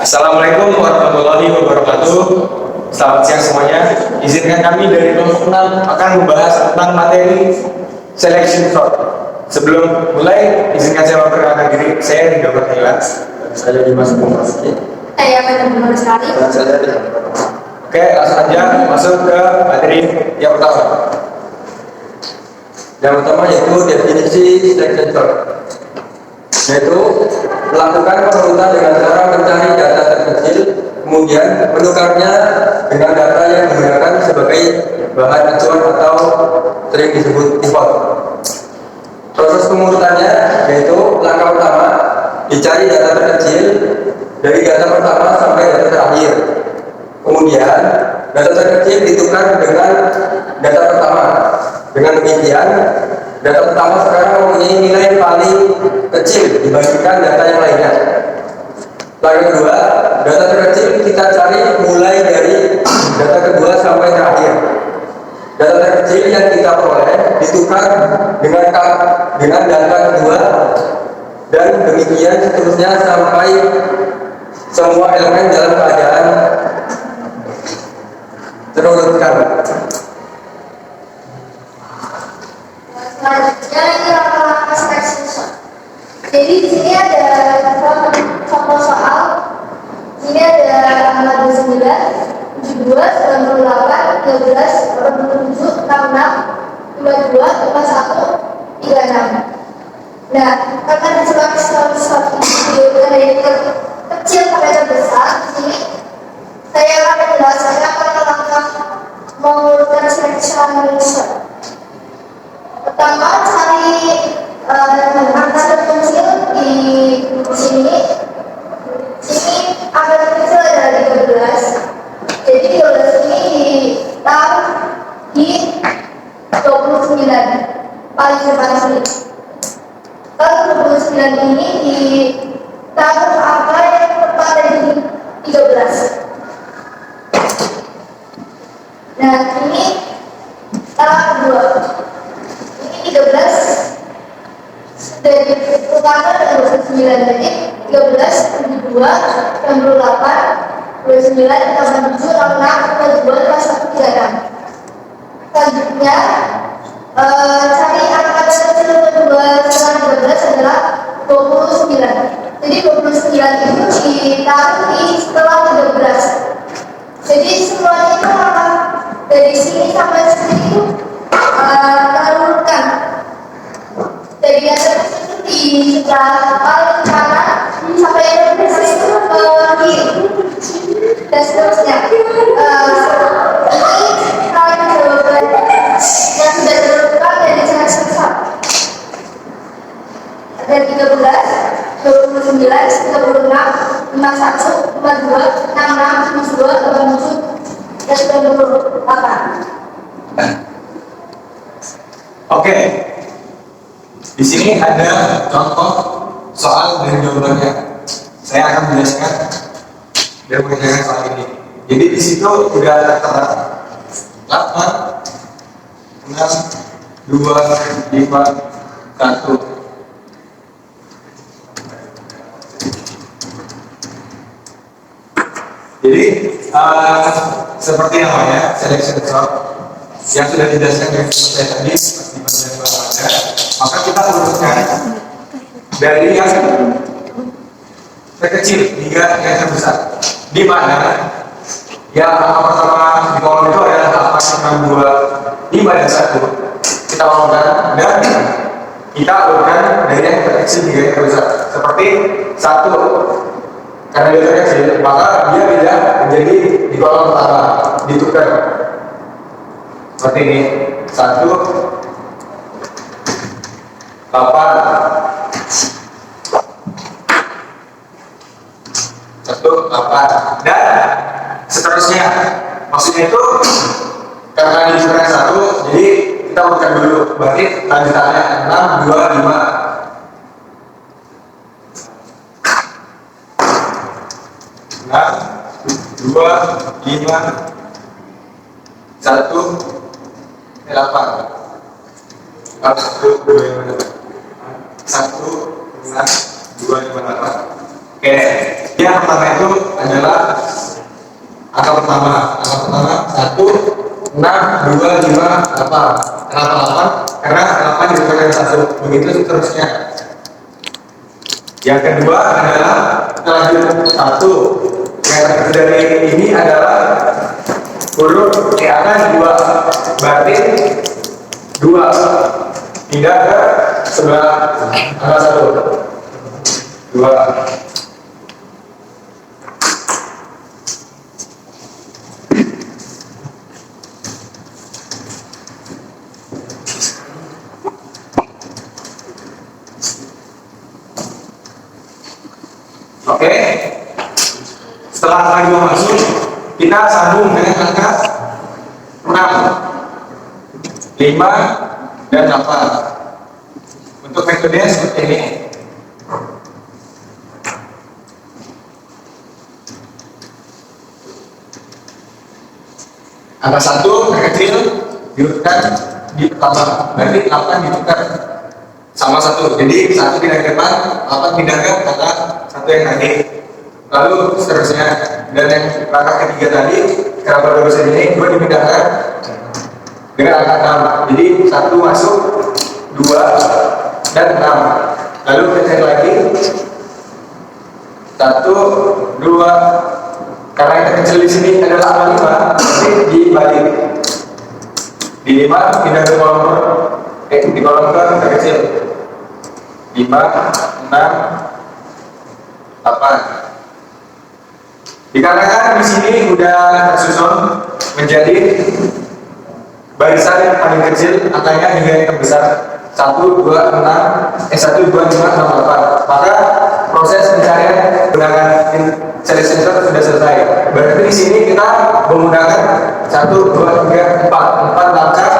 Assalamualaikum warahmatullahi wabarakatuh. Selamat siang semuanya. Izinkan kami dari kelompok 6 akan membahas tentang materi selection shot. Sebelum mulai, izinkan saya memperkenalkan diri. Saya Ridho Martila. Saya Dimas Kumasi. Saya benar-benar sekali. Dan saya tidak. Oke, langsung aja masuk ke materi yang pertama. Yang pertama yaitu definisi selection shot, yaitu melakukan penurunan dengan cara mencari data terkecil, kemudian menukarnya dengan data yang digunakan sebagai bahan acuan atau sering disebut pivot. Proses pengurutannya yaitu langkah pertama dicari data terkecil dari data pertama sampai data terakhir. Kemudian data terkecil ditukar dengan data pertama. Dengan demikian, data pertama sekarang mempunyai nilai paling kecil dibandingkan data yang lainnya. Langkah kedua, data terkecil kita cari mulai dari data kedua sampai terakhir. Data terkecil yang kita peroleh ditukar dengan data kedua dan demikian seterusnya sampai semua elemen dalam keadaan terurutkan. Selanjutnya ini langkah selection shot. Jadi di sini ada contoh soal. Ini ada angka 29, 72, 98, 13, 87, 66, 52, 51, 36. Nah, karena di selection shot ini dari kecil sampai terbesar, di sini saya akan menjelaskan langkah mengurutkan selection shot. Pertama, cari angka terkecil di sini. Sini angka terkecil adalah 13. Jadi 13 ini ditaruh di 29 paling depan sini. Kalau 29 ini ditaruh angka yang tepat dari 13. Nah, ini tahap kedua. 13 dari utama dan 29, jadi 13, 72, 68, 29, 87, 66, 52, 51, 36. Selanjutnya cari angka terkecil kedua setelah 13 adalah 29. Jadi 29 itu ditaruh di setelah 13. Jadi semuanya itu akan dari sini sampai sini itu terurutkan dari data itu di sebelah paling kanan sampai yang itu ke kiri dan seterusnya. Ini kalau jawaban yang sudah terurutkan dari selection shot ada 13, 29, 36, 51, 52, 66, 52, 87 dan 98. Oke. Di sini ada contoh soal dan jawabannya. Saya akan menjelaskan dan mengerjakan soal ini. Jadi di situ sudah tertera 8, 6, 2, 5, 1. Jadi seperti namanya selection shot yang sudah dijelaskan dari saya tadi seperti bagian bawahnya, maka kita urutkan dari yang terkecil hingga yang terbesar. Di mana yang pertama di kolom itu adalah 8, 6, 2, 5 dan 1. Kita urutkan dan kita urutkan dari yang terkecil hingga yang terbesar. Seperti 1. Karena dia terkecil, maka dia tidak menjadi di kolom pertama, ditukar. Seperti ini, 1, 8, 8, dan seterusnya. Maksudnya itu karena di ukuran 1, jadi kita urutkan dulu. Berarti lanjutannya 6, 2, 5. 6, 2, 5, 1, 8. 1, 2, 5, 8. Oke, dia yang pertama itu adalah angka pertama 1, 6, 2, 5, 8. Kenapa 8? Karena 8 ditukarkan dengan 1, begitu seterusnya. Yang kedua adalah kita lanjut 1. Yang terkecil dari ini adalah huruf di atas 2, berarti 2 tidak ke sebelah angka 1, 2. Oke, setelah angka 2 masuk, kita sambung dengan angka 6, 5, dan 8. Untuk metodenya seperti ini. Angka 1 terkecil diurutkan di pertama, berarti 8 ditukar sama 1. Jadi 1 pindah ke depan, 8 pindah ke angka 1 yang tadi. Lalu seterusnya. Dan yang langkah ketiga tadi, kenapa baru ini 2 dipindahkan dengan angka 6. Jadi 1 masuk, 2 dan 6. Lalu kita cek lagi 1, 2. Karena yang terkecil di sini adalah angka 5, jadi dibalik. Di 5 pindah ke di kolom ke terkecil. 5, 6, 8. Dikarenakan di sini udah tersusun menjadi barisan yang paling kecil, angkanya hingga yang terbesar 1, 2, 6, 1, 2, 5, 6, 8. Maka proses pencarian menggunakan selection sort sudah selesai. Berarti di sini kita menggunakan 1, 2, 3, 4 langkah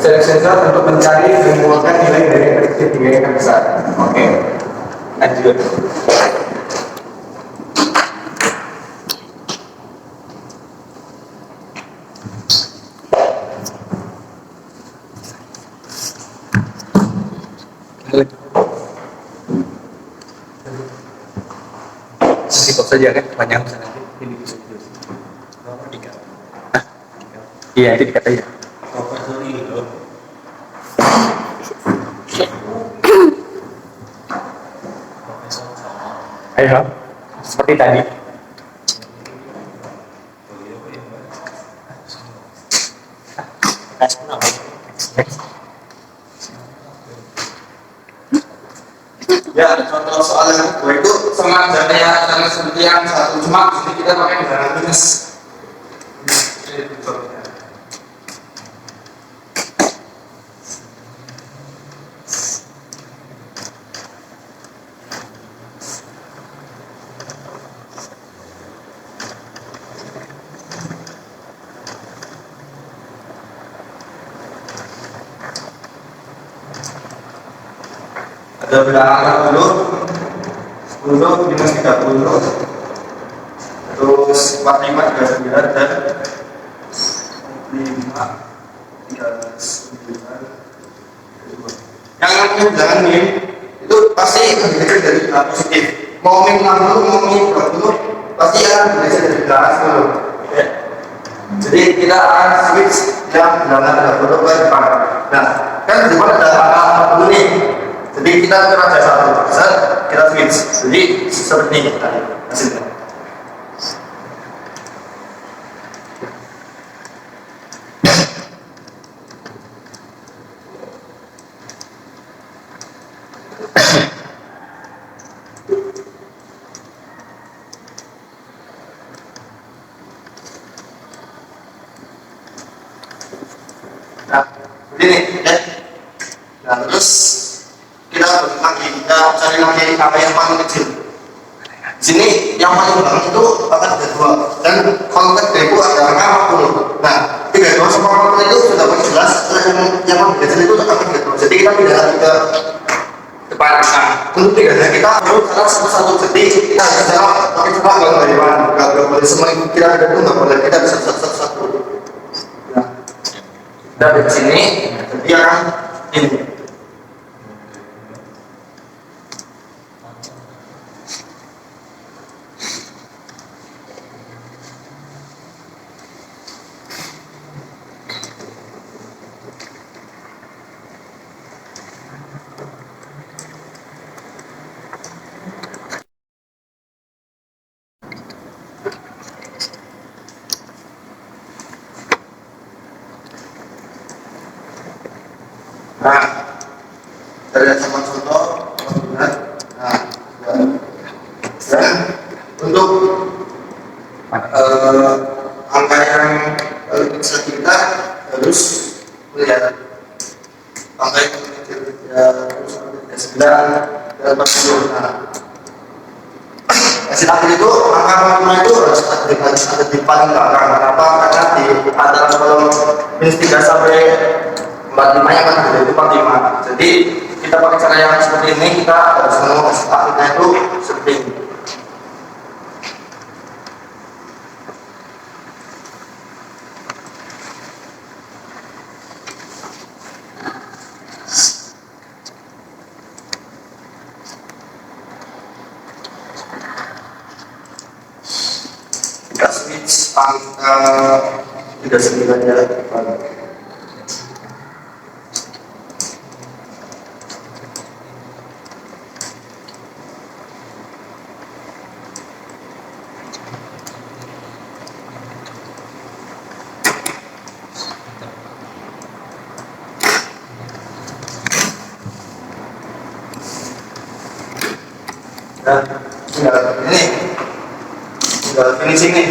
selection sort untuk mencari dan mengeluarkan nilai dari yang kecil hingga yang terbesar. Oke, lanjut. Cukup saja kan, panjang sana ini bisa terus. Iya, itu dikat aja. Ayo, seperti tadi. Ya, contoh soal yang kedua itu sama kayak seperti yang satu, cuma di sini kita pakai kendaraan minus. Ada bilangan 10 minus 30, terus 45, 39, dan 5, 39. Yang namanya bilangan min itu pasti lebih kecil dari bilangan positif. Mau min 60, mau min 20, pasti akan lebih kecil dari bilangan 10. Ya. Jadi kita akan switch yang bilangan 20 ke depan. Nah, kan di depan ada angka 40 nih. Jadi kita raja 1, kita switch. Jadi seperti ini tadi hasilnya. Nah, begini ya. Nah, terus kita cari lagi apa yang paling kecil. Di sini yang paling banyak itu akan ada 2, dan kalau itu ada angka 40. Nah, 32 sama 40 itu sudah paling jelas. Yang paling kecil itu akan 32. Jadi kita pindah lagi ke depan. Nah, untuk pindahnya kita perlu cara satu-satu. Jadi kita harus pakai cara kalau dari mana. Nggak boleh semua kita ada itu nggak boleh. Kita bisa satu-satu. Nah, dari sini dia akan ini. Untuk angka yang bisa kita harus melihat angka yang ya harus 39 dan 40. Nah, hasil akhir itu angka 45 itu harus ada di paling belakang. Kenapa? Karena di antara kolom minus 3 sampai 45 yang akan ada itu 45. Jadi kita pakai cara yang seperti ini, kita harus menemukan hasil akhirnya itu seperti ini. Kita switch angka 39 ya. Nah, tinggal ini tinggal finishing nih.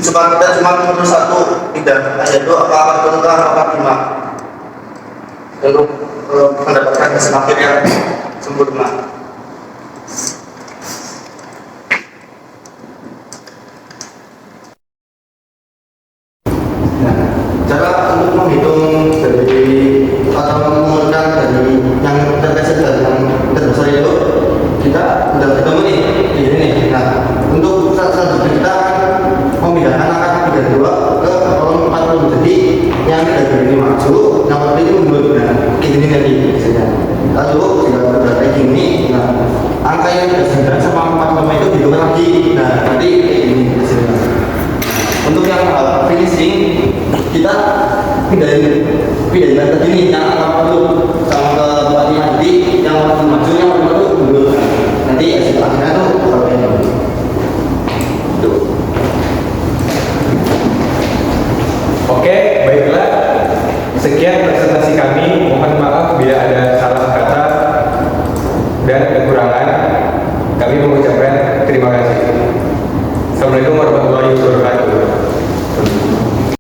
Cuma kita cuma nomor 1 tidak ada itu apa tentang apa 5 untuk mendapatkan hasil akhir yang sempurna. Nah, cara untuk menghitung dari atau mengurutkan dari yang terkecil dan yang terbesar itu kita udah ketemu nih di sini. Nah, untuk selanjutnya kita memindahkan angka 32 ke kolom 40. Jadi yang 32 ini maju, yang 40 ini mundur. Nah, ini tadi biasanya. Lalu jika sudah kayak gini, nah angka yang 39 sama 45 itu ditukar lagi. Nah, nanti kayak gini biasanya. Untuk yang finishing kita pindahin ke sini yang angka 40 sama ke 45. Jadi yang maju yang 40 itu mundur. Nanti hasil akhirnya tuh kalau ini.